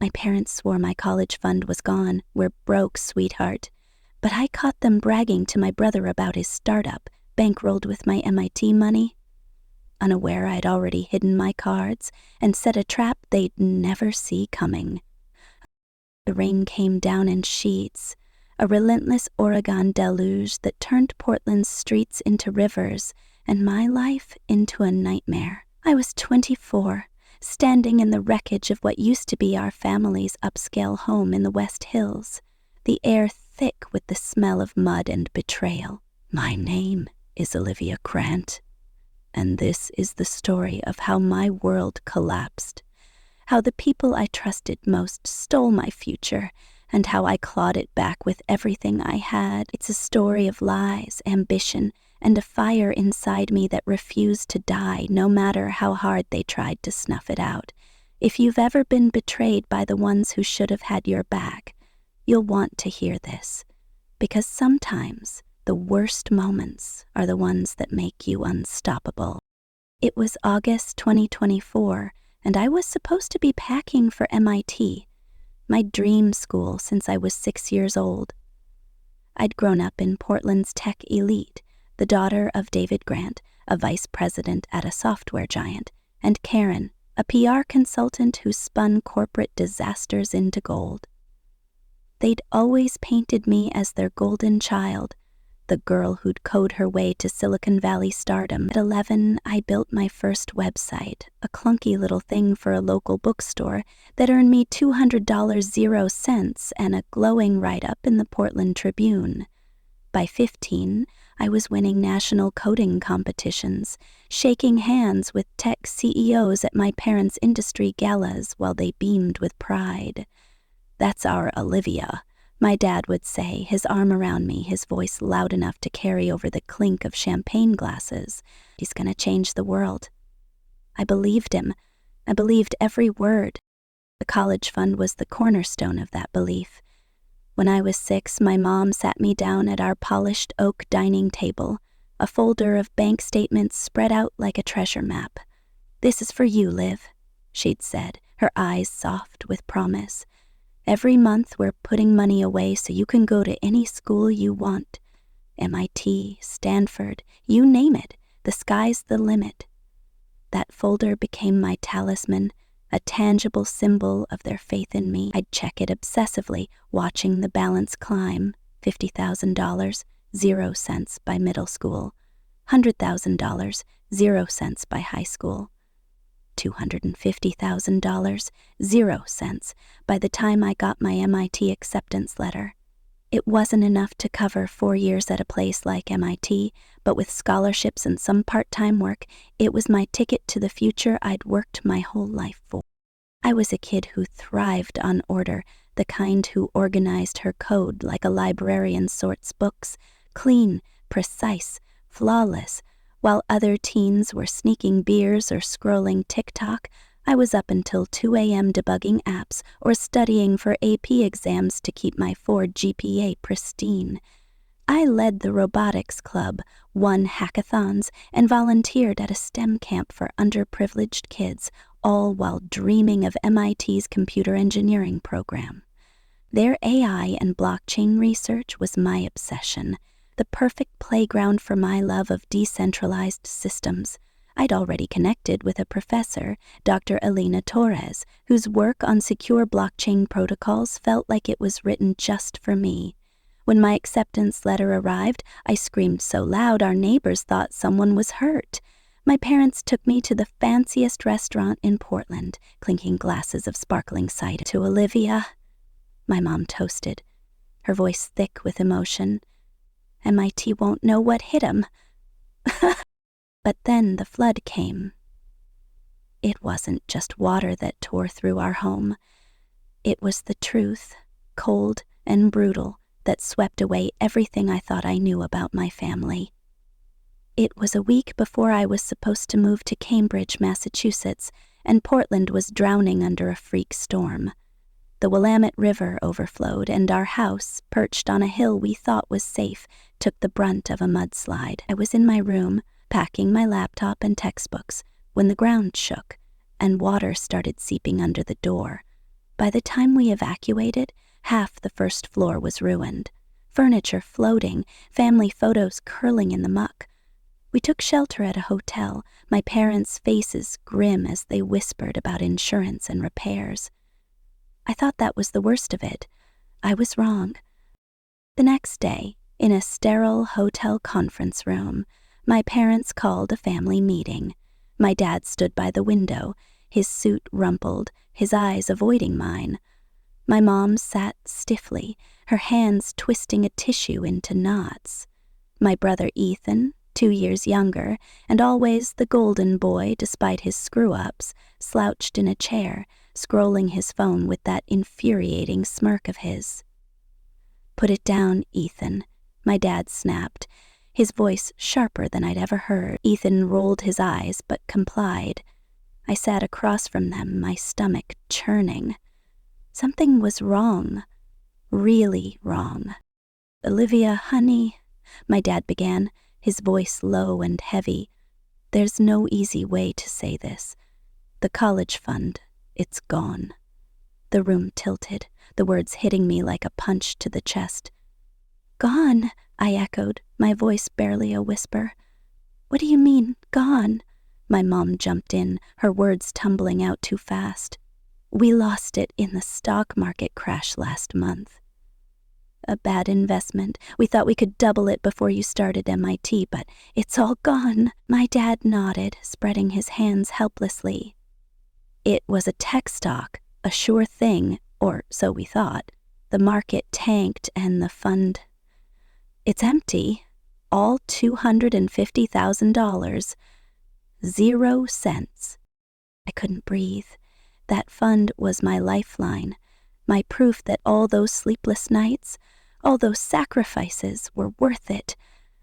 My parents swore my college fund was gone. We're broke, sweetheart. But I caught them bragging to my brother about his startup, bankrolled with my MIT money. Unaware I'd already hidden my cards and set a trap they'd never see coming. The rain came down in sheets, a relentless Oregon deluge that turned Portland's streets into rivers and my life into a nightmare. I was 24, standing in the wreckage of what used to be our family's upscale home in the West Hills, the air thick with the smell of mud and betrayal. My name is Olivia Grant, and this is the story of how my world collapsed, how the people I trusted most stole my future, and how I clawed it back with everything I had. It's a story of lies, ambition, and a fire inside me that refused to die no matter how hard they tried to snuff it out. If you've ever been betrayed by the ones who should have had your back, you'll want to hear this, because sometimes the worst moments are the ones that make you unstoppable. It was August 2024, and I was supposed to be packing for MIT, my dream school since I was 6 years old. I'd grown up in Portland's tech elite, the daughter of David Grant, a vice president at a software giant, and Karen, a PR consultant who spun corporate disasters into gold. They'd always painted me as their golden child, the girl who'd code her way to Silicon Valley stardom. At 11, I built my first website, a clunky little thing for a local bookstore that earned me $200.00 and a glowing write-up in the Portland Tribune. By 15, I was winning national coding competitions, shaking hands with tech CEOs at my parents' industry galas while they beamed with pride. "That's our Olivia," my dad would say, his arm around me, his voice loud enough to carry over the clink of champagne glasses. "She's gonna change the world." I believed him. I believed every word. The college fund was the cornerstone of that belief. When I was 6, my mom sat me down at our polished oak dining table, a folder of bank statements spread out like a treasure map. "This is for you, Liv," she'd said, her eyes soft with promise. "Every month we're putting money away so you can go to any school you want. MIT, Stanford, you name it, the sky's the limit." That folder became my talisman, a tangible symbol of their faith in me. I'd check it obsessively, watching the balance climb. $50,000, 0 cents by middle school. $100,000, 0 cents by high school. $250,000, 0 cents by the time I got my MIT acceptance letter. It wasn't enough to cover 4 years at a place like MIT, but with scholarships and some part-time work, it was my ticket to the future I'd worked my whole life for. I was a kid who thrived on order, the kind who organized her code like a librarian sorts books, clean, precise, flawless. While other teens were sneaking beers or scrolling TikTok, I was up until 2 a.m. debugging apps or studying for AP exams to keep my 4 GPA pristine. I led the robotics club, won hackathons, and volunteered at a STEM camp for underprivileged kids, all while dreaming of MIT's computer engineering program. Their AI and blockchain research was my obsession, the perfect playground for my love of decentralized systems. I'd already connected with a professor, Dr. Elena Torres, whose work on secure blockchain protocols felt like it was written just for me. When my acceptance letter arrived, I screamed so loud our neighbors thought someone was hurt. My parents took me to the fanciest restaurant in Portland, clinking glasses of sparkling cider. "To Olivia," my mom toasted, her voice thick with emotion. "MIT won't know what hit him." But then the flood came. It wasn't just water that tore through our home. It was the truth, cold and brutal, that swept away everything I thought I knew about my family. It was a week before I was supposed to move to Cambridge, Massachusetts, and Portland was drowning under a freak storm. The Willamette River overflowed, and our house, perched on a hill we thought was safe, took the brunt of a mudslide. I was in my room, packing my laptop and textbooks, when the ground shook, and water started seeping under the door. By the time we evacuated, half the first floor was ruined. Furniture floating, family photos curling in the muck. We took shelter at a hotel, my parents' faces grim as they whispered about insurance and repairs. I thought that was the worst of it. I was wrong. The next day, in a sterile hotel conference room, my parents called a family meeting. My dad stood by the window, his suit rumpled, his eyes avoiding mine. My mom sat stiffly, her hands twisting a tissue into knots. My brother Ethan, 2 years younger, and always the golden boy despite his screw-ups, slouched in a chair, scrolling his phone with that infuriating smirk of his. "Put it down, Ethan," my dad snapped, his voice sharper than I'd ever heard. Ethan rolled his eyes but complied. I sat across from them, my stomach churning. Something was wrong. Really wrong. "Olivia, honey," my dad began, his voice low and heavy. "There's no easy way to say this. The college fund, it's gone." The room tilted, the words hitting me like a punch to the chest. "Gone," I echoed, my voice barely a whisper. "What do you mean, gone?" My mom jumped in, her words tumbling out too fast. "We lost it in the stock market crash last month." "A bad investment. We thought we could double it before you started MIT, but it's all gone." My dad nodded, spreading his hands helplessly. "It was a tech stock, a sure thing, or so we thought. The market tanked and the fund... It's empty. All $250,000. 0 cents. I couldn't breathe. That fund was my lifeline, my proof that all those sleepless nights, all those sacrifices were worth it.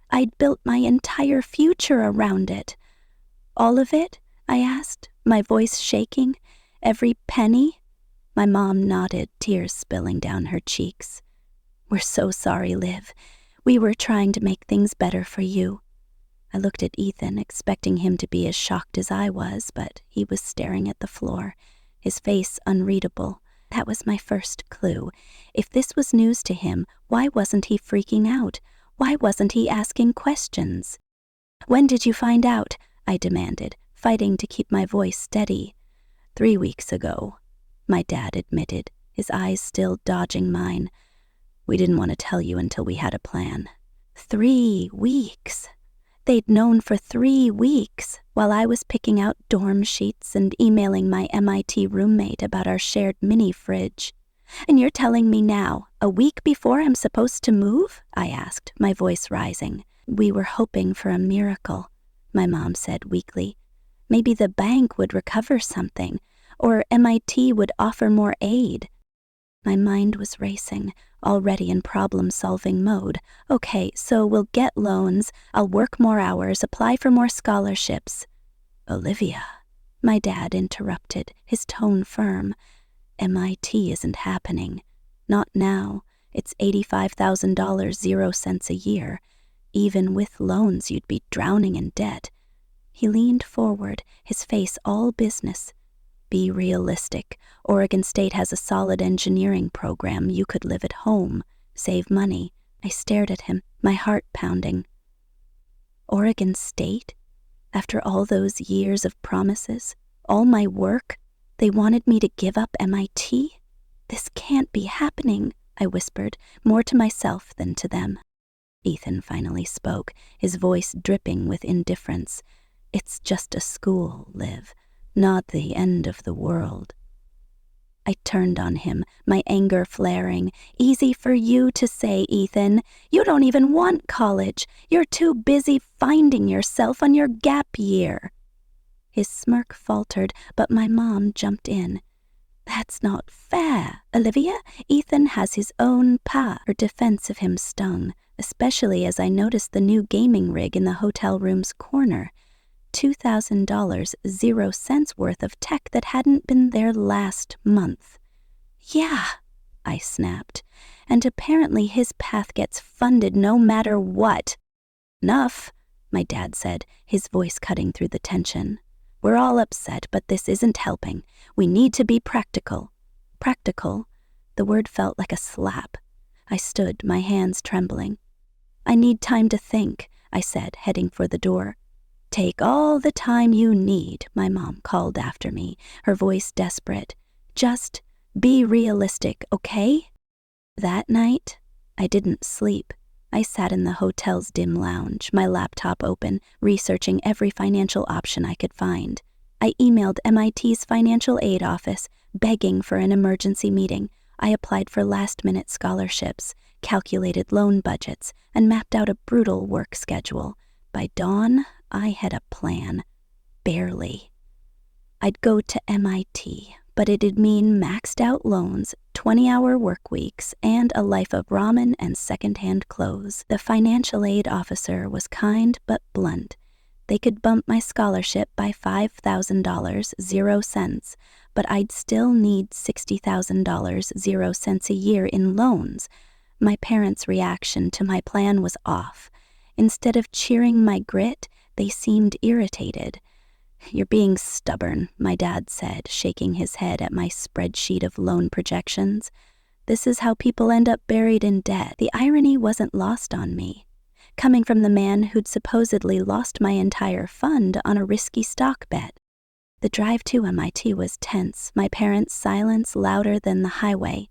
I'd built my entire future around it. "All of it?" I asked, my voice shaking. "Every penny?" My mom nodded, tears spilling down her cheeks. "We're so sorry, Liv. We were trying to make things better for you." I looked at Ethan, expecting him to be as shocked as I was, but he was staring at the floor, his face unreadable. That was my first clue. If this was news to him, why wasn't he freaking out? Why wasn't he asking questions? "When did you find out?" I demanded, fighting to keep my voice steady. 3 weeks ago, my dad admitted, his eyes still dodging mine. "We didn't want to tell you until we had a plan." 3 weeks. They'd known for 3 weeks, while I was picking out dorm sheets and emailing my MIT roommate about our shared mini-fridge. "And you're telling me now, a week before I'm supposed to move?" I asked, my voice rising. "We were hoping for a miracle," my mom said weakly. "Maybe the bank would recover something, or MIT would offer more aid." My mind was racing, already in problem-solving mode. "Okay, so we'll get loans, I'll work more hours, apply for more scholarships." "Olivia," my dad interrupted, his tone firm. "MIT isn't happening. Not now. It's $85,000, 0 cents a year. Even with loans, you'd be drowning in debt." He leaned forward, his face all business. "Be realistic. Oregon State has a solid engineering program. You could live at home, save money." I stared at him, my heart pounding. Oregon State? After all those years of promises, all my work, they wanted me to give up MIT? "This can't be happening," I whispered, more to myself than to them. Ethan finally spoke, his voice dripping with indifference. "It's just a school, Liv. Not the end of the world." I turned on him, my anger flaring. "Easy for you to say, Ethan. You don't even want college. You're too busy finding yourself on your gap year." His smirk faltered, but my mom jumped in. "That's not fair, Olivia. Ethan has his own path." Her defense of him stung, especially as I noticed the new gaming rig in the hotel room's corner. $2,000, 0 cents worth of tech that hadn't been there last month. "Yeah," I snapped, "and apparently his path gets funded no matter what." "Enough," my dad said, his voice cutting through the tension. "We're all upset, but this isn't helping. We need to be practical." Practical. The word felt like a slap. I stood, my hands trembling. "I need time to think," I said, heading for the door. "Take all the time you need," my mom called after me, her voice desperate. "Just be realistic, okay?" That night, I didn't sleep. I sat in the hotel's dim lounge, my laptop open, researching every financial option I could find. I emailed MIT's financial aid office, begging for an emergency meeting. I applied for last-minute scholarships, calculated loan budgets, and mapped out a brutal work schedule. By dawn, I had a plan. Barely. I'd go to MIT, but it'd mean maxed-out loans, 20-hour work weeks, and a life of ramen and second-hand clothes. The financial aid officer was kind but blunt. They could bump my scholarship by $5,000, 0 cents, but I'd still need $60,000, 0 cents a year in loans. My parents' reaction to my plan was off. Instead of cheering my grit, they seemed irritated. "You're being stubborn," my dad said, shaking his head at my spreadsheet of loan projections. "This is how people end up buried in debt." The irony wasn't lost on me. Coming from the man who'd supposedly lost my entire fund on a risky stock bet. The drive to MIT was tense, my parents' silence louder than the highway.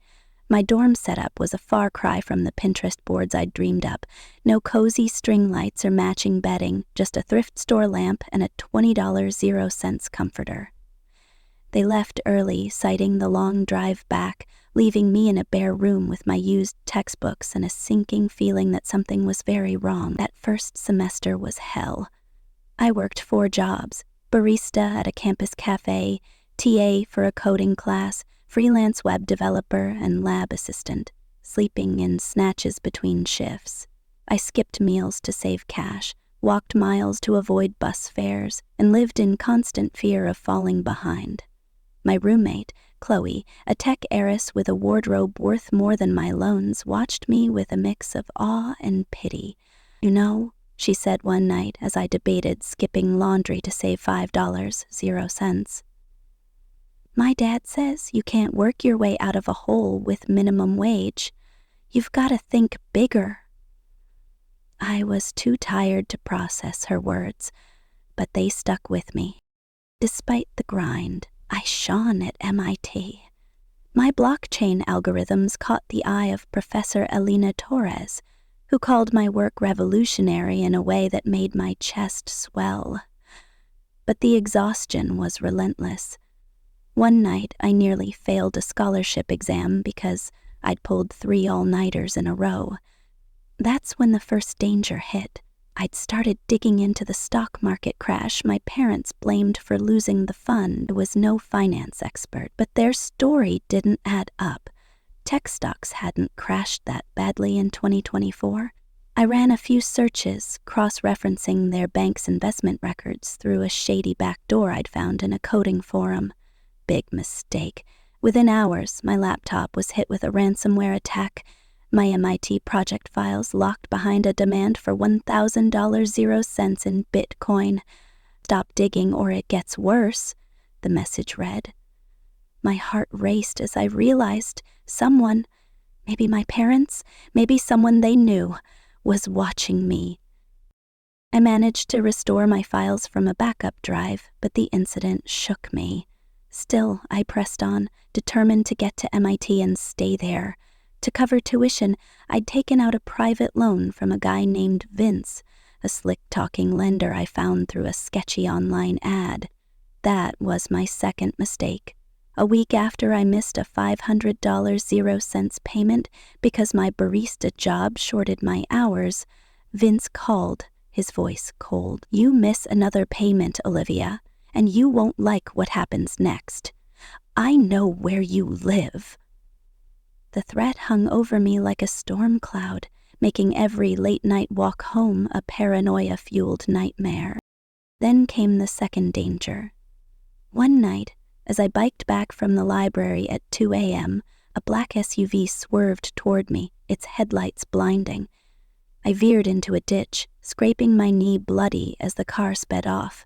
My dorm setup was a far cry from the Pinterest boards I'd dreamed up. No cozy string lights or matching bedding, just a thrift store lamp and a $20, 0 cents comforter. They left early, citing the long drive back, leaving me in a bare room with my used textbooks and a sinking feeling that something was very wrong. That first semester was hell. I worked 4 jobs: barista at a campus cafe, TA for a coding class, freelance web developer, and lab assistant, sleeping in snatches between shifts. I skipped meals to save cash, walked miles to avoid bus fares, and lived in constant fear of falling behind. My roommate, Chloe, a tech heiress with a wardrobe worth more than my loans, watched me with a mix of awe and pity. "You know," she said one night as I debated skipping laundry to save $5, 0 cents. "My dad says you can't work your way out of a hole with minimum wage. You've got to think bigger." I was too tired to process her words, but they stuck with me. Despite the grind, I shone at MIT. My blockchain algorithms caught the eye of Professor Elena Torres, who called my work revolutionary in a way that made my chest swell. But the exhaustion was relentless. One night, I nearly failed a scholarship exam because I'd pulled 3 all-nighters in a row. That's when the first danger hit. I'd started digging into the stock market crash my parents blamed for losing the fund. I was no finance expert, but their story didn't add up. Tech stocks hadn't crashed that badly in 2024. I ran a few searches, cross-referencing their bank's investment records through a shady back door I'd found in a coding forum. Big mistake. Within hours, my laptop was hit with a ransomware attack. My MIT project files locked behind a demand for $1,000, 0 cents in Bitcoin. "Stop digging or it gets worse," the message read. My heart raced as I realized someone, maybe my parents, maybe someone they knew, was watching me. I managed to restore my files from a backup drive, but the incident shook me. Still, I pressed on, determined to get to MIT and stay there. To cover tuition, I'd taken out a private loan from a guy named Vince, a slick-talking lender I found through a sketchy online ad. That was my second mistake. A week after I missed a $500, 0 cents payment because my barista job shorted my hours, Vince called, his voice cold. "You miss another payment, Olivia, and you won't like what happens next. I know where you live." The threat hung over me like a storm cloud, making every late-night walk home a paranoia-fueled nightmare. Then came the second danger. One night, as I biked back from the library at 2 a.m., a black SUV swerved toward me, its headlights blinding. I veered into a ditch, scraping my knee bloody as the car sped off.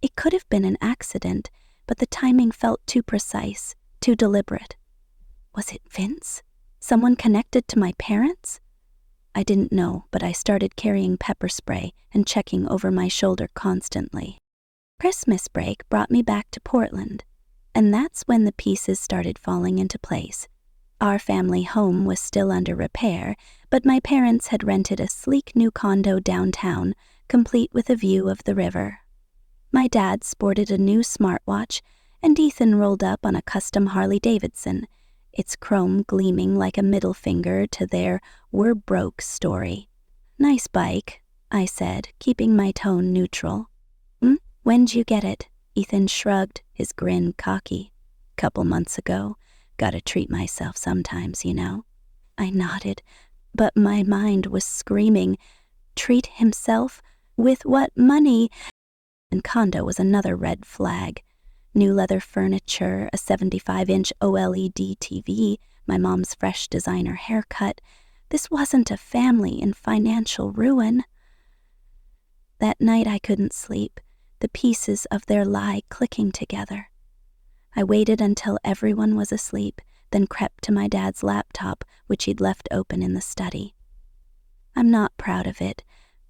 It could have been an accident, but the timing felt too precise, too deliberate. Was it Vince? Someone connected to my parents? I didn't know, but I started carrying pepper spray and checking over my shoulder constantly. Christmas break brought me back to Portland, and that's when the pieces started falling into place. Our family home was still under repair, but my parents had rented a sleek new condo downtown, complete with a view of the river. My dad sported a new smartwatch, and Ethan rolled up on a custom Harley-Davidson, its chrome gleaming like a middle finger to their "we're broke" story. "Nice bike," I said, keeping my tone neutral. When'd you get it?" Ethan shrugged, his grin cocky. "Couple months ago. Gotta treat myself sometimes, you know." I nodded, but my mind was screaming, treat himself? With what money? And condo was another red flag. New leather furniture, a 75-inch OLED TV, my mom's fresh designer haircut. This wasn't a family in financial ruin. That night I couldn't sleep, the pieces of their lie clicking together. I waited until everyone was asleep, then crept to my dad's laptop, which he'd left open in the study. I'm not proud of it,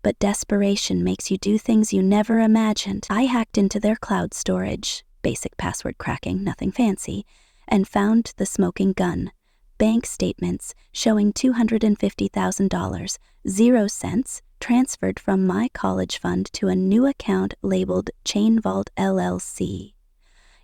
but desperation makes you do things you never imagined. I hacked into their cloud storage, basic password cracking, nothing fancy, and found the smoking gun. Bank statements showing $250,000, 0 cents, transferred from my college fund to a new account labeled Chain Vault LLC.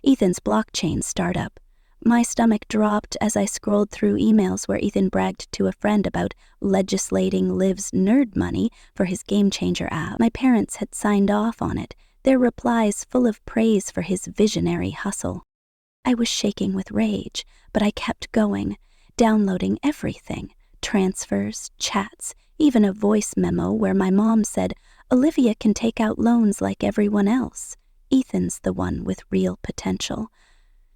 Ethan's blockchain startup. My stomach dropped as I scrolled through emails where Ethan bragged to a friend about legislating Liv's nerd money for his Game Changer app. My parents had signed off on it, their replies full of praise for his visionary hustle. I was shaking with rage, but I kept going, downloading everything, transfers, chats, even a voice memo where my mom said, "Olivia can take out loans like everyone else. Ethan's the one with real potential."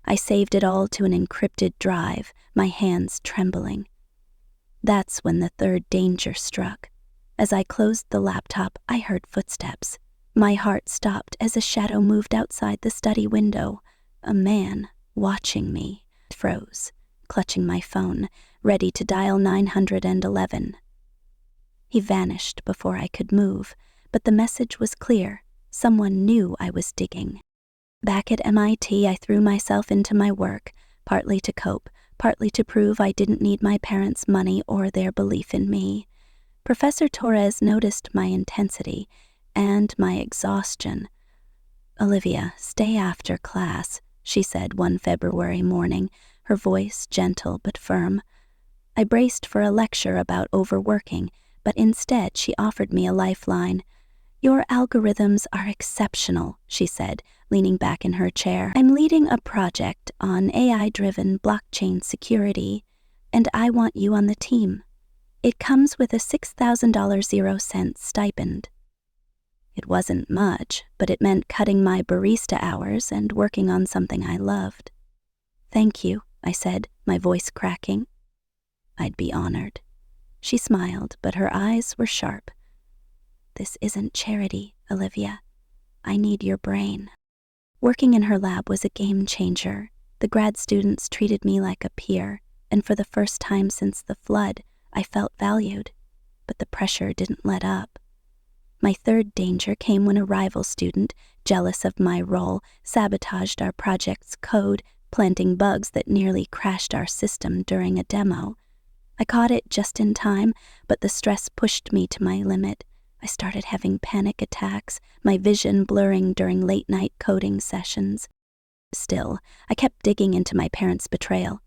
I saved it all to an encrypted drive, my hands trembling. That's when the third danger struck. As I closed the laptop, I heard footsteps. My heart stopped as a shadow moved outside the study window. A man watching me. Froze, clutching my phone, ready to dial 911. He vanished before I could move, but the message was clear. Someone knew I was digging. Back at MIT, I threw myself into my work, partly to cope, partly to prove I didn't need my parents' money or their belief in me. Professor Torres noticed my intensity and my exhaustion. "Olivia, stay after class," she said one February morning, her voice gentle but firm. I braced for a lecture about overworking, but instead she offered me a lifeline. "Your algorithms are exceptional," she said, leaning back in her chair. "I'm leading a project on AI-driven blockchain security, and I want you on the team. It comes with a $6,000 0 cents stipend." It wasn't much, but it meant cutting my barista hours and working on something I loved. "Thank you," I said, my voice cracking. "I'd be honored." She smiled, but her eyes were sharp. "This isn't charity, Olivia. I need your brain." Working in her lab was a game changer. The grad students treated me like a peer, and for the first time since the flood, I felt valued. But the pressure didn't let up. My third danger came when a rival student, jealous of my role, sabotaged our project's code, planting bugs that nearly crashed our system during a demo. I caught it just in time, but the stress pushed me to my limit. I started having panic attacks, my vision blurring during late-night coding sessions. Still, I kept digging into my parents' betrayal,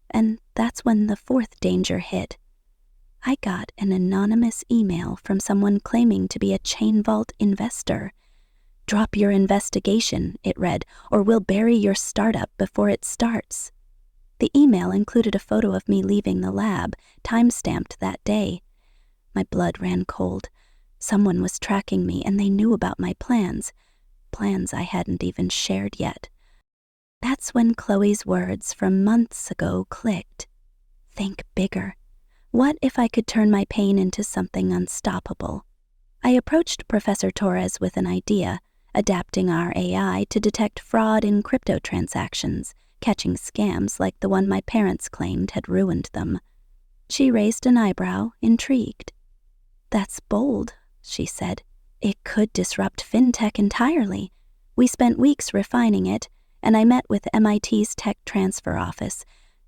and that's when the fourth danger hit. I got an anonymous email from someone claiming to be a Chain Vault investor. "Drop your investigation," it read, "or we'll bury your startup before it starts." The email included a photo of me leaving the lab, time-stamped that day. My blood ran cold. Someone was tracking me, and they knew about my plans I hadn't even shared yet. That's when Chloe's words from months ago clicked. Think bigger. What if I could turn my pain into something unstoppable? I approached Professor Torres with an idea, adapting our AI to detect fraud in crypto transactions, catching scams like the one my parents claimed had ruined them. She raised an eyebrow, intrigued. "That's bold," she said. "It could disrupt fintech entirely." We spent weeks refining it, and I met with MIT's tech transfer office,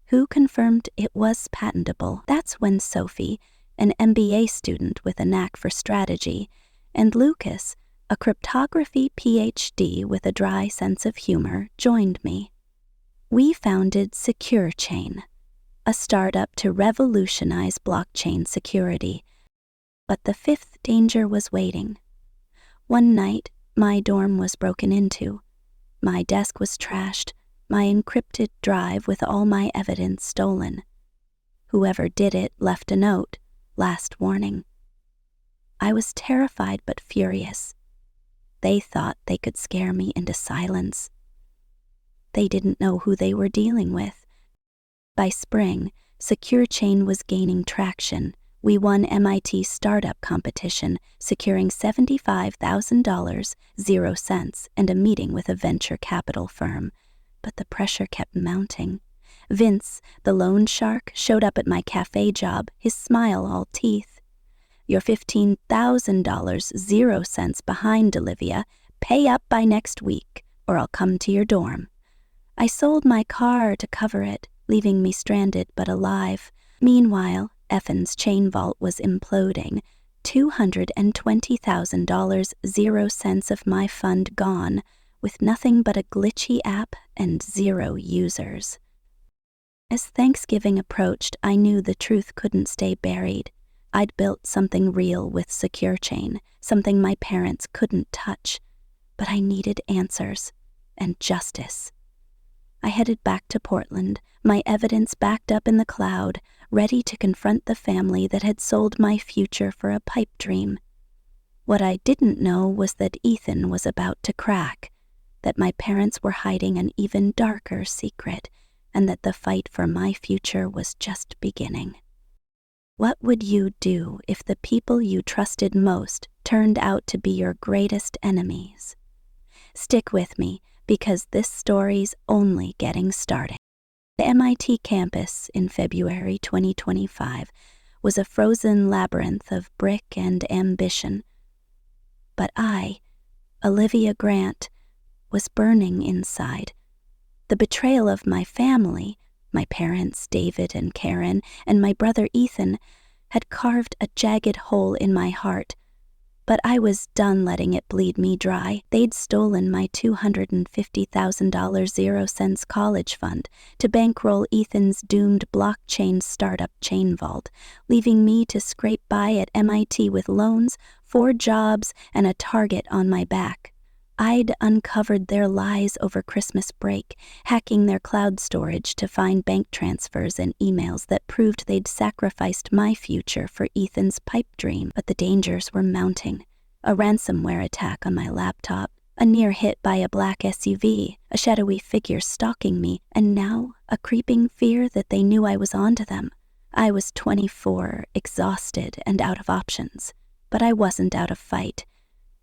who confirmed it was patentable. That's when Sophie, an MBA student with a knack for strategy, and Lucas, a cryptography PhD with a dry sense of humor, joined me. We founded SecureChain, a startup to revolutionize blockchain security. But the fifth danger was waiting. One night, my dorm was broken into. My desk was trashed, my encrypted drive with all my evidence stolen. Whoever did it left a note, "Last warning." I was terrified but furious. They thought they could scare me into silence. They didn't know who they were dealing with. By spring, SecureChain was gaining traction. We won MIT startup competition, securing $75,000, 0 cents, and a meeting with a venture capital firm. But the pressure kept mounting. Vince, the loan shark, showed up at my cafe job, his smile all teeth. "You're $15,000, 0 cents behind, Olivia. Pay up by next week, or I'll come to your dorm." I sold my car to cover it, leaving me stranded but alive. Meanwhile, Effen's chain vault was imploding. $220,000, 0 cents of my fund gone, with nothing but a glitchy app and 0 users. As Thanksgiving approached, I knew the truth couldn't stay buried. I'd built something real with SecureChain, something my parents couldn't touch. But I needed answers and justice. I headed back to Portland, my evidence backed up in the cloud, ready to confront the family that had sold my future for a pipe dream. What I didn't know was that Ethan was about to crack, that my parents were hiding an even darker secret, and that the fight for my future was just beginning. What would you do if the people you trusted most turned out to be your greatest enemies? Stick with me, because this story's only getting started. The MIT campus in February 2025 was a frozen labyrinth of brick and ambition. But I, Olivia Grant, was burning inside. The betrayal of my family, my parents David and Karen, and my brother Ethan, had carved a jagged hole in my heart. But I was done letting it bleed me dry. They'd stolen my $250,000 0 cents college fund to bankroll Ethan's doomed blockchain startup chain vault, leaving me to scrape by at MIT with loans, 4 jobs, and a target on my back. I'd uncovered their lies over Christmas break, hacking their cloud storage to find bank transfers and emails that proved they'd sacrificed my future for Ethan's pipe dream. But the dangers were mounting. A ransomware attack on my laptop, a near hit by a black SUV, a shadowy figure stalking me, and now a creeping fear that they knew I was onto them. I was 24, exhausted and out of options. But I wasn't out of fight.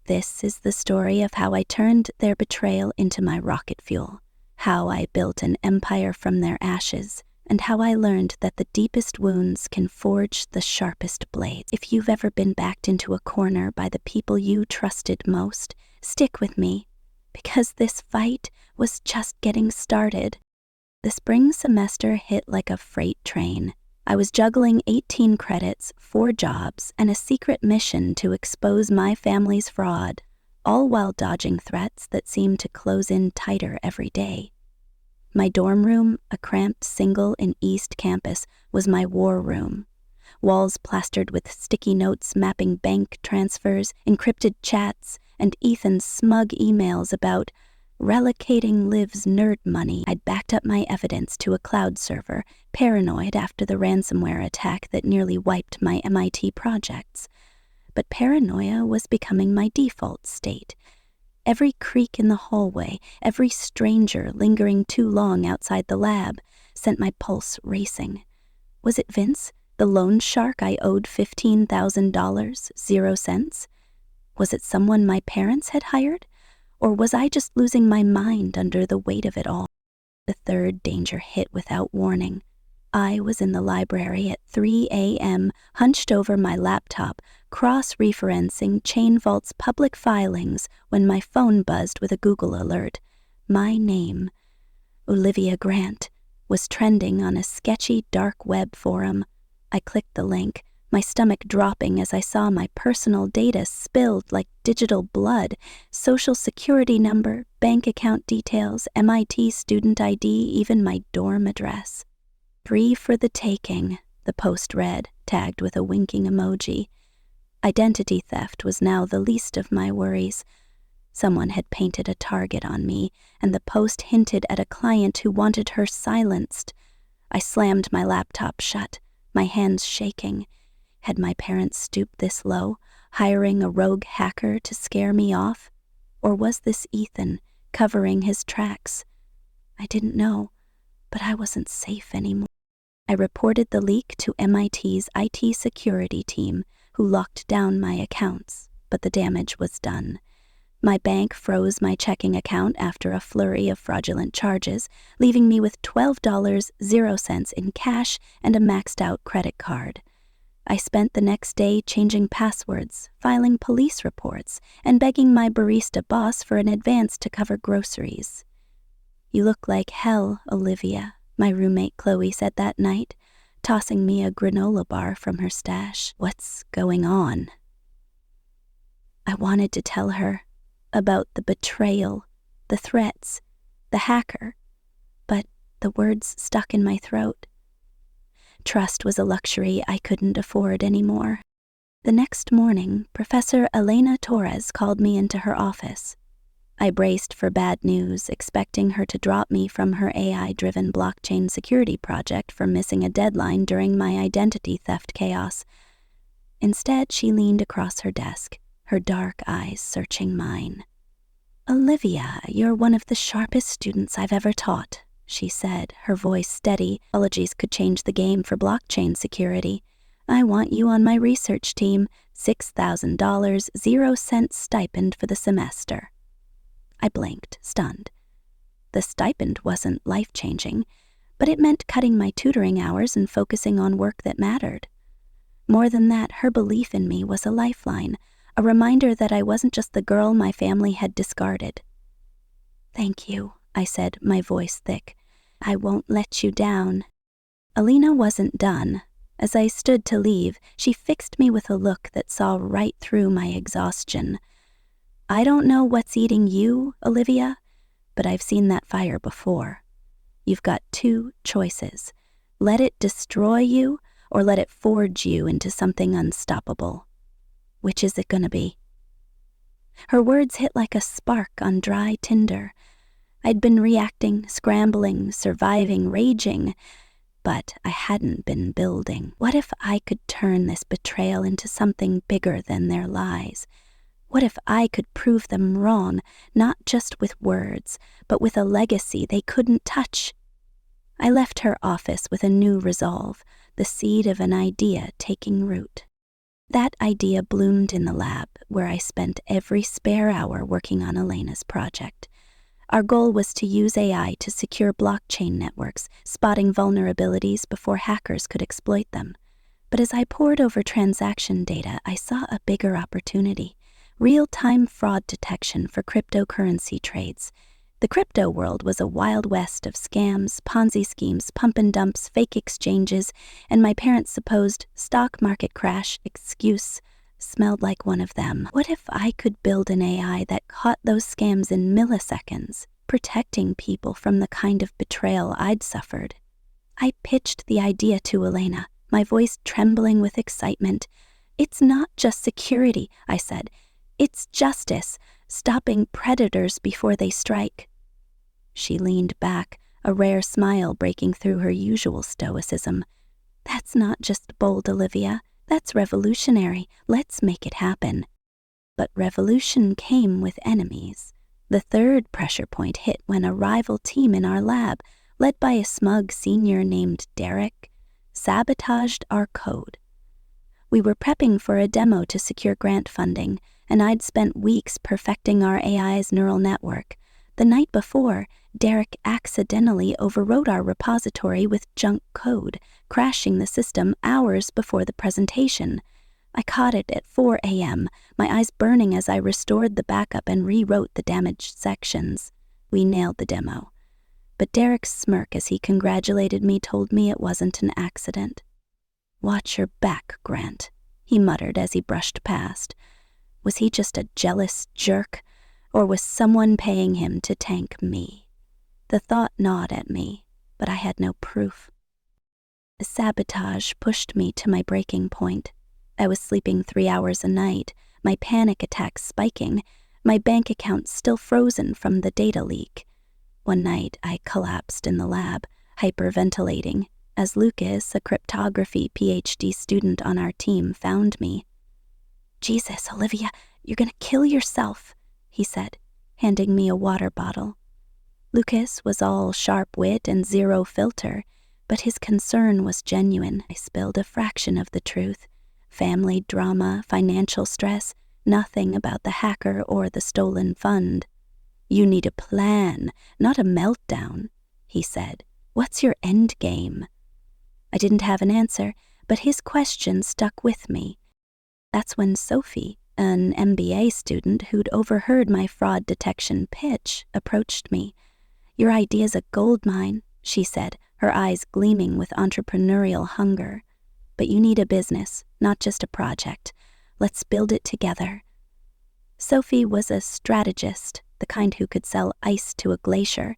This is the story of how I turned their betrayal into my rocket fuel, how I built an empire from their ashes, and how I learned that the deepest wounds can forge the sharpest blades. If you've ever been backed into a corner by the people you trusted most, stick with me, because this fight was just getting started. The spring semester hit like a freight train. I was juggling 18 credits, 4 jobs, and a secret mission to expose my family's fraud, all while dodging threats that seemed to close in tighter every day. My dorm room, a cramped single in East Campus, was my war room. Walls plastered with sticky notes mapping bank transfers, encrypted chats, and Ethan's smug emails about relocating Liv's nerd money. I'd backed up my evidence to a cloud server, paranoid after the ransomware attack that nearly wiped my MIT projects. But paranoia was becoming my default state. Every creak in the hallway, every stranger lingering too long outside the lab, sent my pulse racing. Was it Vince, the loan shark I owed $15,000, 0 cents? Was it someone my parents had hired? Or was I just losing my mind under the weight of it all? The third danger hit without warning. I was in the library at 3 a.m., hunched over my laptop, cross-referencing Chain Vault's public filings when my phone buzzed with a Google alert. My name, Olivia Grant, was trending on a sketchy dark web forum. I clicked the link, my stomach dropping as I saw my personal data spilled like digital blood: social security number, bank account details, MIT student ID, even my dorm address. "Free for the taking," the post read, tagged with a winking emoji. Identity theft was now the least of my worries. Someone had painted a target on me, and the post hinted at a client who wanted her silenced. I slammed my laptop shut, my hands shaking. Had my parents stooped this low, hiring a rogue hacker to scare me off? Or was this Ethan, covering his tracks? I didn't know, but I wasn't safe anymore. I reported the leak to MIT's IT security team, who locked down my accounts, but the damage was done. My bank froze my checking account after a flurry of fraudulent charges, leaving me with $12.00 in cash and a maxed-out credit card. I spent the next day changing passwords, filing police reports, and begging my barista boss for an advance to cover groceries. "You look like hell, Olivia," my roommate Chloe said that night, tossing me a granola bar from her stash. "What's going on?" I wanted to tell her about the betrayal, the threats, the hacker, but the words stuck in my throat. Trust was a luxury I couldn't afford anymore. The next morning, Professor Elena Torres called me into her office. I braced for bad news, expecting her to drop me from her AI-driven blockchain security project for missing a deadline during my identity theft chaos. Instead, she leaned across her desk, her dark eyes searching mine. "Olivia, you're one of the sharpest students I've ever taught," she said, her voice steady. "Apologies could change the game for blockchain security. I want you on my research team, $6,000, 0-cent stipend for the semester." I blinked, stunned. The stipend wasn't life-changing, but it meant cutting my tutoring hours and focusing on work that mattered. More than that, her belief in me was a lifeline, a reminder that I wasn't just the girl my family had discarded. "Thank you," I said, my voice thick. "I won't let you down." Alina wasn't done. As I stood to leave, she fixed me with a look that saw right through my exhaustion. "I don't know what's eating you, Olivia, but I've seen that fire before. You've got two choices. Let it destroy you, or let it forge you into something unstoppable. Which is it gonna be?" Her words hit like a spark on dry tinder. I'd been reacting, scrambling, surviving, raging, but I hadn't been building. What if I could turn this betrayal into something bigger than their lies? What if I could prove them wrong, not just with words, but with a legacy they couldn't touch? I left her office with a new resolve, the seed of an idea taking root. That idea bloomed in the lab, where I spent every spare hour working on Elena's project. Our goal was to use AI to secure blockchain networks, spotting vulnerabilities before hackers could exploit them. But as I pored over transaction data, I saw a bigger opportunity: real-time fraud detection for cryptocurrency trades. The crypto world was a wild west of scams, Ponzi schemes, pump and dumps, fake exchanges, and my parents' supposed stock market crash excuse smelled like one of them. What if I could build an AI that caught those scams in milliseconds, protecting people from the kind of betrayal I'd suffered? I pitched the idea to Elena, my voice trembling with excitement. "It's not just security," I said. "It's justice, stopping predators before they strike." She leaned back, a rare smile breaking through her usual stoicism. "That's not just bold, Olivia. That's revolutionary. Let's make it happen." But revolution came with enemies. The third pressure point hit when a rival team in our lab, led by a smug senior named Derek, sabotaged our code. We were prepping for a demo to secure grant funding, and I'd spent weeks perfecting our AI's neural network, The night before, Derek accidentally overwrote our repository with junk code, crashing the system hours before the presentation. I caught it at 4 a.m., my eyes burning as I restored the backup and rewrote the damaged sections. We nailed the demo. But Derek's smirk as he congratulated me told me it wasn't an accident. "Watch your back, Grant," he muttered as he brushed past. Was he just a jealous jerk, or was someone paying him to tank me? The thought gnawed at me, but I had no proof. The sabotage pushed me to my breaking point. I was sleeping 3 hours a night, my panic attacks spiking, my bank account still frozen from the data leak. One night, I collapsed in the lab, hyperventilating, as Lucas, a cryptography PhD student on our team, found me. "Jesus, Olivia, you're gonna kill yourself," he said, handing me a water bottle. Lucas was all sharp wit and zero filter, but his concern was genuine. I spilled a fraction of the truth. Family drama, financial stress, nothing about the hacker or the stolen fund. "You need a plan, not a meltdown," he said. "What's your end game?" I didn't have an answer, but his question stuck with me. That's when Sophie, an MBA student who'd overheard my fraud detection pitch, approached me. "Your idea's a goldmine," she said, her eyes gleaming with entrepreneurial hunger. "But you need a business, not just a project. Let's build it together." Sophie was a strategist, the kind who could sell ice to a glacier,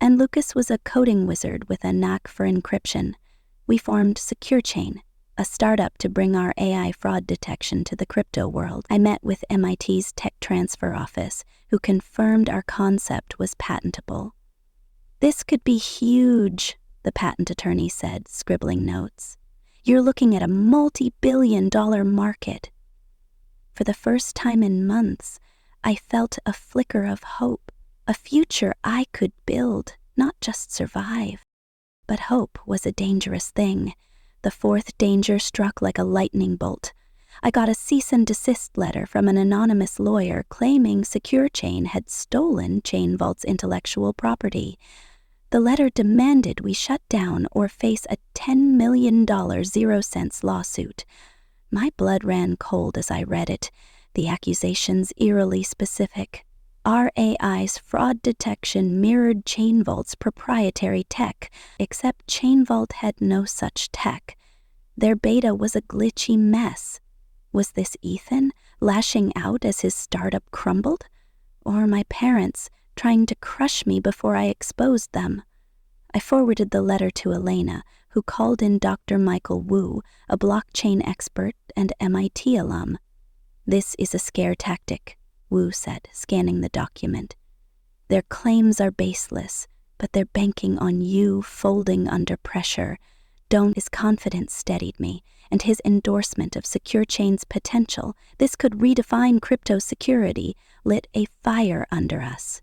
and Lucas was a coding wizard with a knack for encryption. We formed SecureChain, a startup to bring our AI fraud detection to the crypto world. I met with MIT's tech transfer office, who confirmed our concept was patentable. "This could be huge," the patent attorney said, scribbling notes. "You're looking at a multi-billion-dollar market." For the first time in months, I felt a flicker of hope, a future I could build, not just survive. But hope was a dangerous thing. The fourth danger struck like a lightning bolt. I got a cease and desist letter from an anonymous lawyer claiming SecureChain had stolen ChainVault's intellectual property. The letter demanded we shut down or face a $10 million 0-cents lawsuit. My blood ran cold as I read it, the accusations eerily specific. Our AI's fraud detection mirrored ChainVault's proprietary tech, except ChainVault had no such tech. Their beta was a glitchy mess. Was this Ethan lashing out as his startup crumbled? Or my parents trying to crush me before I exposed them? I forwarded the letter to Elena, who called in Dr. Michael Wu, a blockchain expert and MIT alum. "This is a scare tactic," Wu said, scanning the document. "Their claims are baseless, but they're banking on you folding under pressure. His confidence steadied me, and his endorsement of SecureChain's potential, this could redefine crypto security, lit a fire under us.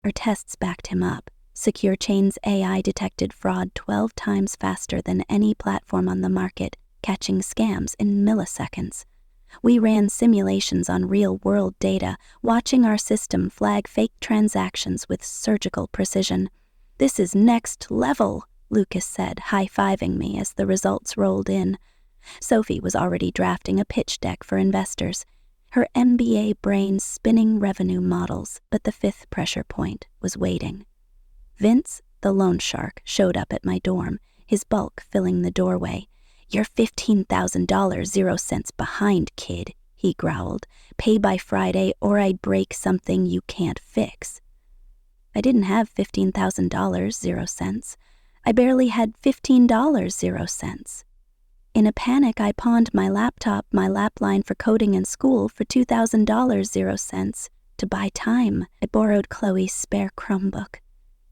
Our tests backed him up. SecureChain's AI detected fraud 12 times faster than any platform on the market, catching scams in milliseconds. We ran simulations on real-world data, watching our system flag fake transactions with surgical precision. "This is next level," Lucas said, high-fiving me as the results rolled in. Sophie was already drafting a pitch deck for investors, her MBA brain spinning revenue models, but the fifth pressure point was waiting. Vince, the loan shark, showed up at my dorm, his bulk filling the doorway. "You're $15,000 0-cents behind, kid," he growled. "Pay by Friday or I break something you can't fix." I didn't have $15,000 0-cents. I barely had $15 0-cents. In a panic, I pawned my laptop, my lapline for coding in school, for $2,000 0-cents. To buy time, I borrowed Chloe's spare Chromebook.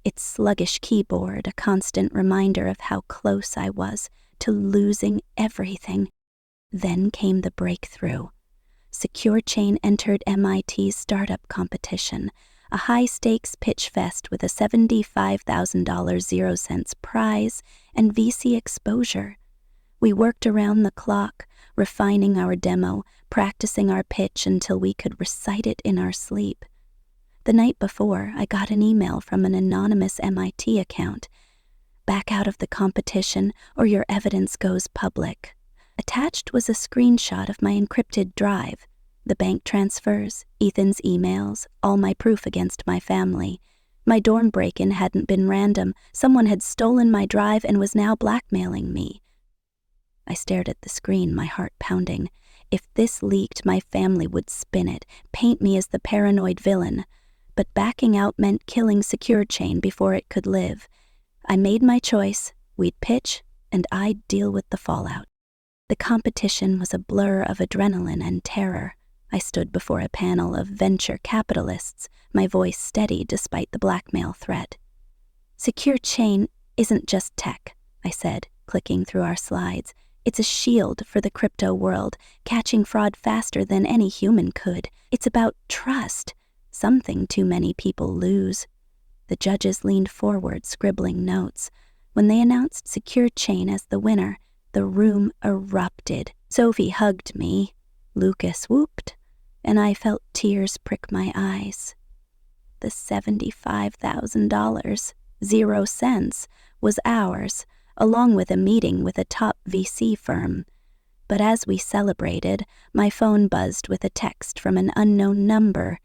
Its sluggish keyboard, a constant reminder of how close I was to losing everything. Then came the breakthrough. SecureChain entered MIT's startup competition, a high-stakes pitch fest with a $75,000 0-cents prize and VC exposure. We worked around the clock, refining our demo, practicing our pitch until we could recite it in our sleep. The night before, I got an email from an anonymous MIT account. Back out of the competition or your evidence goes public. Attached was a screenshot of my encrypted drive, the bank transfers, Ethan's emails, all my proof against my family. My dorm break-in hadn't been random. Someone had stolen my drive and was now blackmailing me. I stared at the screen, my heart pounding. If this leaked, my family would spin it, paint me as the paranoid villain. But backing out meant killing Secure Chain before it could live. I made my choice. We'd pitch, and I'd deal with the fallout. The competition was a blur of adrenaline and terror. I stood before a panel of venture capitalists, my voice steady despite the blackmail threat. Secure Chain isn't just tech, I said, clicking through our slides. It's a shield for the crypto world, catching fraud faster than any human could. It's about trust, something too many people lose. The judges leaned forward, scribbling notes. When they announced Secure Chain as the winner, the room erupted. Sophie hugged me. Lucas whooped, and I felt tears prick my eyes. The $75,000, 0 cents, was ours, along with a meeting with a top VC firm. But as we celebrated, my phone buzzed with a text from an unknown number.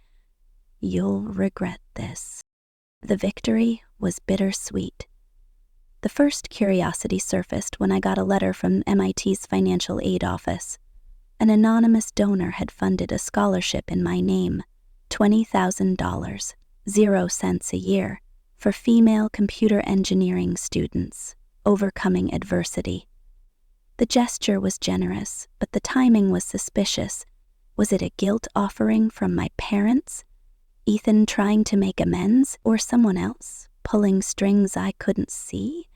You'll regret this. The victory was bittersweet. The first curiosity surfaced when I got a letter from MIT's financial aid office. An anonymous donor had funded a scholarship in my name, $20,000, 0 cents a year, for female computer engineering students, overcoming adversity. The gesture was generous, but the timing was suspicious. Was it a guilt offering from my parents? Ethan trying to make amends, or someone else, pulling strings I couldn't see?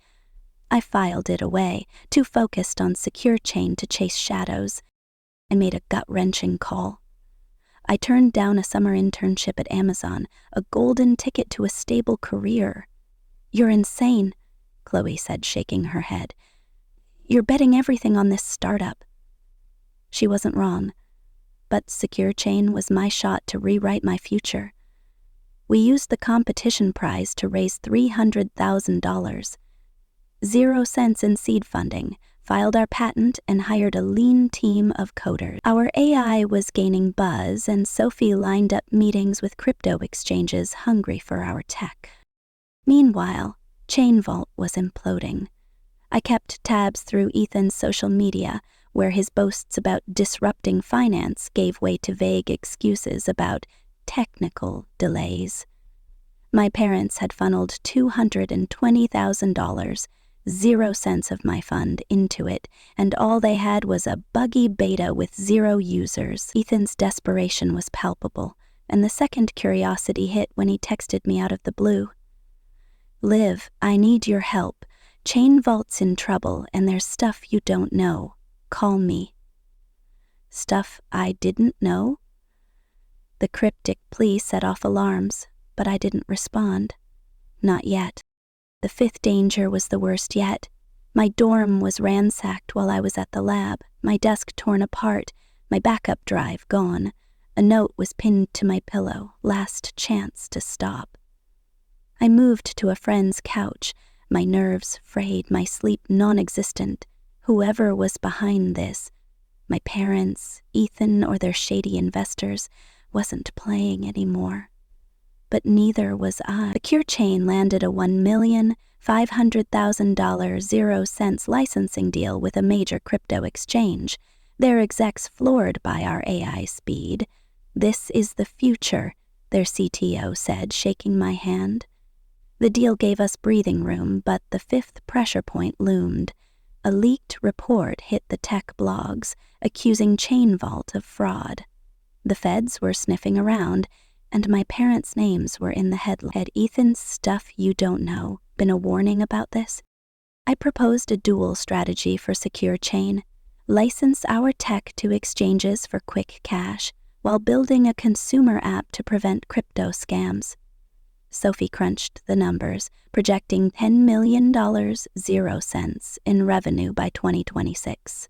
I filed it away, too focused on Secure Chain to chase shadows. I made a gut-wrenching call. I turned down a summer internship at Amazon, a golden ticket to a stable career. You're insane, Chloe said, shaking her head. You're betting everything on this startup. She wasn't wrong, but Secure Chain was my shot to rewrite my future. We used the competition prize to raise $300,000. 0 cents in seed funding, filed our patent, and hired a lean team of coders. Our AI was gaining buzz, and Sophie lined up meetings with crypto exchanges hungry for our tech. Meanwhile, Chain Vault was imploding. I kept tabs through Ethan's social media, where his boasts about disrupting finance gave way to vague excuses about technical delays. My parents had funneled $220,000, 0 cents of my fund, into it, and all they had was a buggy beta with 0 users. Ethan's desperation was palpable, and the second curiosity hit when he texted me out of the blue. Liv, I need your help. Chain Vault's in trouble, and there's stuff you don't know. Call me. Stuff I didn't know? The cryptic plea set off alarms, but I didn't respond. Not yet. The fifth danger was the worst yet. My dorm was ransacked while I was at the lab, my desk torn apart, my backup drive gone. A note was pinned to my pillow, last chance to stop. I moved to a friend's couch, my nerves frayed, my sleep non-existent. Whoever was behind this, my parents, Ethan, or their shady investors, wasn't playing anymore. But neither was I. Secure Chain landed a $1,500,000 0 cents licensing deal with a major crypto exchange, their execs floored by our AI speed. This is the future, their CTO said, shaking my hand. The deal gave us breathing room, but the fifth pressure point loomed. A leaked report hit the tech blogs, accusing Chain Vault of fraud. The feds were sniffing around, and my parents' names were in the headline. Had Ethan's stuff you don't know been a warning about this? I proposed a dual strategy for Secure Chain: license our tech to exchanges for quick cash, while building a consumer app to prevent crypto scams. Sophie crunched the numbers, projecting $10 million 0 cents in revenue by 2026.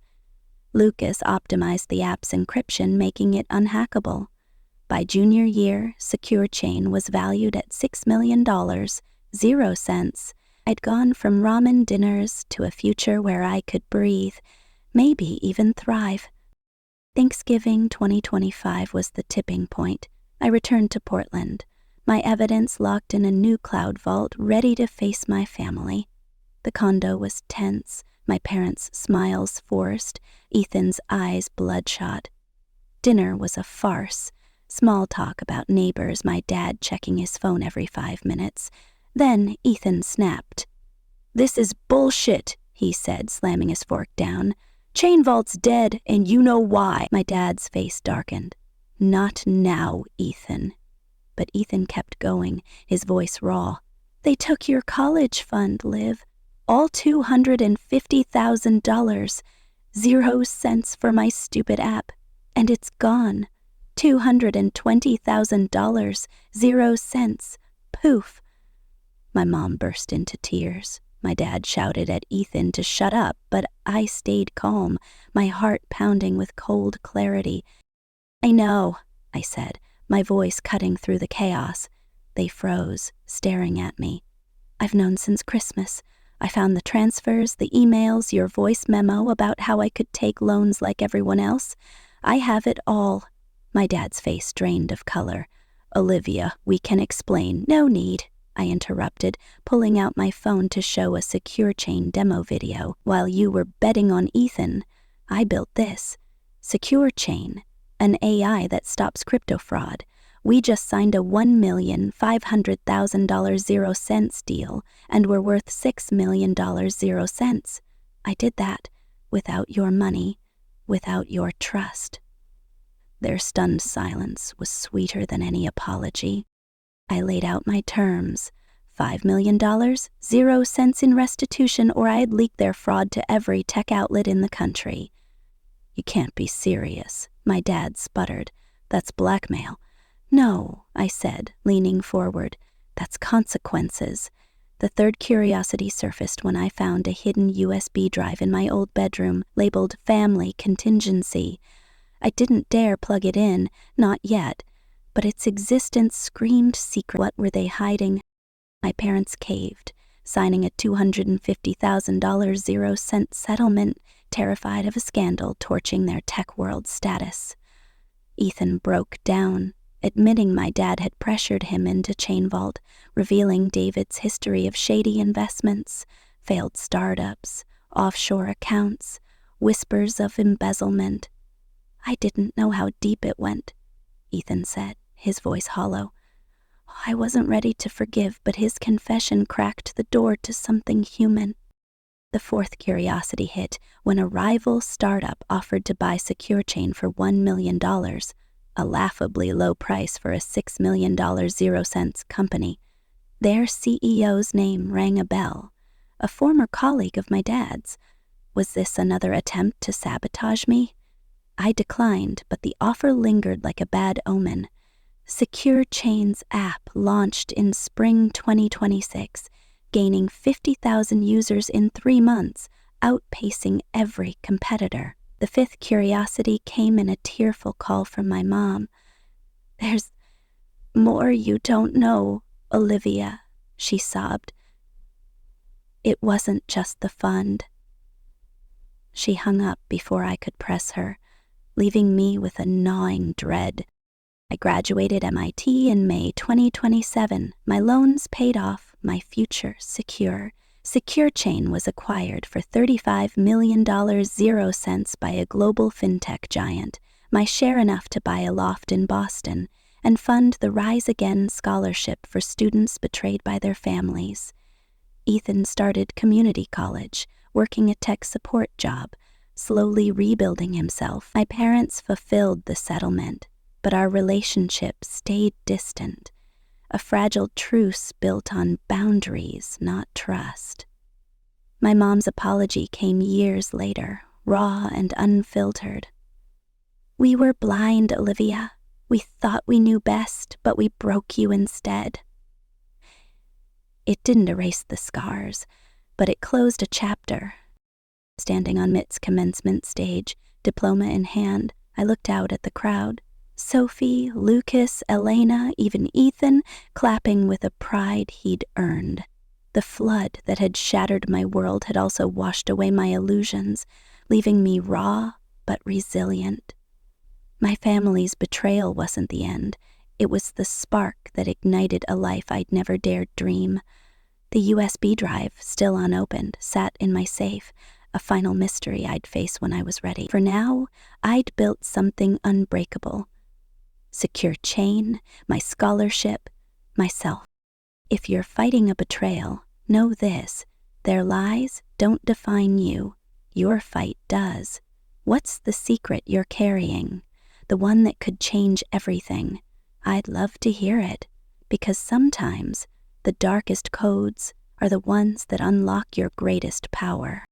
Lucas optimized the app's encryption, making it unhackable. By junior year, Secure Chain was valued at $6 million, 0 cents. I'd gone from ramen dinners to a future where I could breathe, maybe even thrive. Thanksgiving 2025 was the tipping point. I returned to Portland, my evidence locked in a new cloud vault, ready to face my family. The condo was tense, my parents' smiles forced, Ethan's eyes bloodshot. Dinner was a farce. Small talk about neighbors, my dad checking his phone every 5 minutes. Then Ethan snapped. "This is bullshit," he said, slamming his fork down. "Chain Vault's dead, and you know why." My dad's face darkened. "Not now, Ethan." But Ethan kept going, his voice raw. "They took your college fund, Liv. All $250,000. 0 cents for my stupid app. And it's gone. $220,000. 0 cents. Poof." My mom burst into tears. My dad shouted at Ethan to shut up, but I stayed calm, my heart pounding with cold clarity. "I know," I said, my voice cutting through the chaos. They froze, staring at me. "I've known since Christmas. I found the transfers, the emails, your voice memo about how I could take loans like everyone else. I have it all." My dad's face drained of color. "Olivia, we can explain." "No need," I interrupted, pulling out my phone to show a Secure Chain demo video. "While you were betting on Ethan, I built this. Secure Chain, an AI that stops crypto fraud. We just signed a $1,500,000 0 cents deal, and we're worth $6 million 0 cents. I did that without your money, without your trust." Their stunned silence was sweeter than any apology. I laid out my terms. $5 million, 0 cents in restitution, or I'd leak their fraud to every tech outlet in the country. "You can't be serious," my dad sputtered. "That's blackmail." "No," I said, leaning forward. "That's consequences." The third curiosity surfaced when I found a hidden USB drive in my old bedroom, labeled Family Contingency. I didn't dare plug it in, not yet, but its existence screamed secret. What were they hiding? My parents caved, signing a $250,000 0 cent settlement, terrified of a scandal torching their tech world status. Ethan broke down, admitting my dad had pressured him into Chain Vault, revealing David's history of shady investments, failed startups, offshore accounts, whispers of embezzlement. "I didn't know how deep it went," Ethan said, his voice hollow. I wasn't ready to forgive, but his confession cracked the door to something human. The fourth curiosity hit when a rival startup offered to buy Secure Chain for $1 million, a laughably low price for a $6 million 0 cents company. Their CEO's name rang a bell, a former colleague of my dad's. Was this another attempt to sabotage me? I declined, but the offer lingered like a bad omen. Secure Chain's app launched in spring 2026, gaining 50,000 users in 3 months, outpacing every competitor. The fifth curiosity came in a tearful call from my mom. "There's more you don't know, Olivia," she sobbed. "It wasn't just the fund." She hung up before I could press her, leaving me with a gnawing dread. I graduated MIT in May 2027, my loans paid off, my future secure. Secure Chain was acquired for $35 million 0 cents by a global fintech giant, my share enough to buy a loft in Boston and fund the Rise Again scholarship for students betrayed by their families. Ethan started community college, working a tech support job, slowly rebuilding himself. My parents fulfilled the settlement, but our relationship stayed distant, a fragile truce built on boundaries, not trust. My mom's apology came years later, raw and unfiltered. "We were blind, Olivia. We thought we knew best, but we broke you instead." It didn't erase the scars, but it closed a chapter. Standing on MIT's commencement stage, diploma in hand, I looked out at the crowd. Sophie, Lucas, Elena, even Ethan, clapping with a pride he'd earned. The flood that had shattered my world had also washed away my illusions, leaving me raw but resilient. My family's betrayal wasn't the end. It was the spark that ignited a life I'd never dared dream. The USB drive, still unopened, sat in my safe, a final mystery I'd face when I was ready. For now, I'd built something unbreakable. Secure chain, my scholarship, myself. If you're fighting a betrayal, know this: their lies don't define you. Your fight does. What's the secret you're carrying? The one that could change everything? I'd love to hear it, because sometimes the darkest codes are the ones that unlock your greatest power.